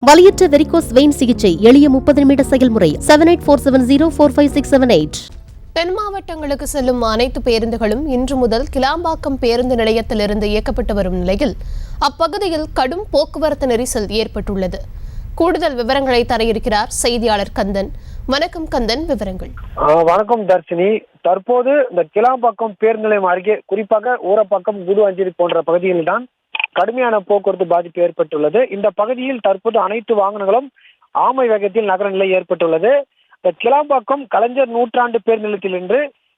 வலியற்ற varicose vein சிகிச்சை எளிய 30 நிமிட செயல்முறை 7847045678. தென் மாவட்டங்களுக்கு செல்லும் அனைத்து பேருந்துகளும் இன்று முதல் கிளாம்பாக்கம் பேருந்து நிலையத்திலிருந்து இயக்கப்பட்டு வரும் நிலையில் அப்பகுதியில் கடும் போக்குவரத்து நெரிசல் ஏற்பட்டுள்ளது. கூடுதல் விவரங்களை தர இருக்கிறார் செய்தியாளர் கந்தன். வணக்கம் கந்தன், விவரங்கள். வணக்கம் தர்ஷினி. தற்போது இந்த கிளாம்பாக்கம் பேருந்து நிலையம் அருகே, குறிப்பாக ஊரப்பாக்கம், குடுவாஞ்சேரி போன்ற பகுதிகளில் தான் கடுமையான போக்குவரத்து பாதிப்பு ஏற்பட்டுள்ளது. இந்த பகுதியில் தற்போது அனைத்து வாகனங்களும் ஆமை வேகத்தில் நகர நிலை ஏற்பட்டுள்ளது. இந்த கிளாம்பாக்கம் கலைஞர் நூற்றாண்டு பேருந்து நிலையத்தில்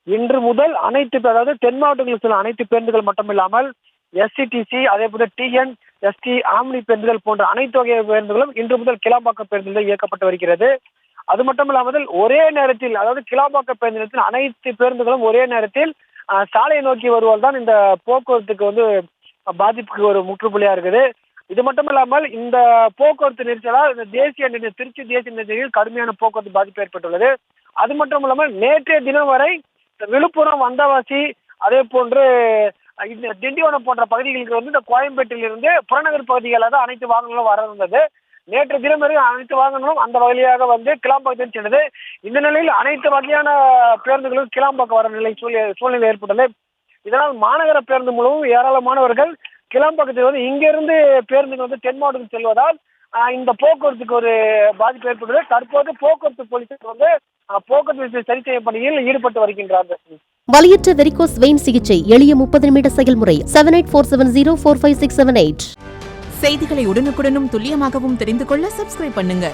இன்று முதல் அனைத்து, அதாவது தென் மாவட்டங்களில் செல்லும் அனைத்து பேருந்துகள் மட்டுமில்லாமல் எஸ்சிடிசி, அதே போல டிஎன், எஸ்டி, ஆம்னி பேருந்துகள் போன்ற அனைத்து வகை பேருந்துகளும் இன்று முதல் கிளாம்பாக்கம் பேருந்து நிலையம் இயக்கப்பட்டு வருகிறது. அது மட்டும் இல்லாமல் ஒரே நேரத்தில், அதாவது கிளாம்பாக்கம் பேருந்து நிலையத்தில் அனைத்து பேருந்துகளும் ஒரே நேரத்தில் சாலையை நோக்கி வருவதால் தான் இந்த போக்குவரத்துக்கு பாதிப்புக்கு ஒரு முற்றுப்புள்ளியா இருக்குது. இது மட்டும் இல்லாமல் இந்த போக்குவரத்து நெரிசலால் இந்த திருச்சி தேசிய நெரிசலில் கடுமையான போக்குவரத்து பாதிப்பு ஏற்பட்டுள்ளது. அது மட்டும் இல்லாமல் நேற்றைய தினம் வரை விழுப்புரம், வந்தவாசி, அதே போன்று இந்த திண்டிவனம் போன்ற பகுதிகளுக்கு இந்த கோயம்பேட்டிலிருந்து புறநகர் பகுதிகளாக தான் அனைத்து வாகனங்களும் வர இருந்தது. நேற்று தினம் வரை அனைத்து வாகனங்களும் அந்த வழியாக கிளாம்பாக்கம் சென்றது. இந்த நிலையில் அனைத்து வகையான பேருந்துகளும் கிளாம்பாக்கம் வர சூழ்நிலை ஏற்பட்டது. இதனால் மாநகர பேருந்து மூலமும் ஏராளமானவர்கள் கிளாம்பாக்கத்தில் இங்கிருந்து பேருந்துகள் தென் மாவட்டத்தில் செல்வதால் இந்த போக்குவரத்துக்கு ஒரு பாதிப்பு ஏற்பட்டது. தற்போது போக்குவரத்து போலீசார் போக்குவரத்து சரி செய்யும் பணியில் ஈடுபட்டு வருகின்றார்கள். வலியற்ற வெரிகோஸ் வெயின் சிகிச்சை எளிய 30 நிமிட செயல்முறை 7847045678. செய்திகளை உடனுக்குடனும் துல்லியமாகவும் தெரிந்து கொள்ள சப்ஸ்கிரைப் பண்ணுங்க.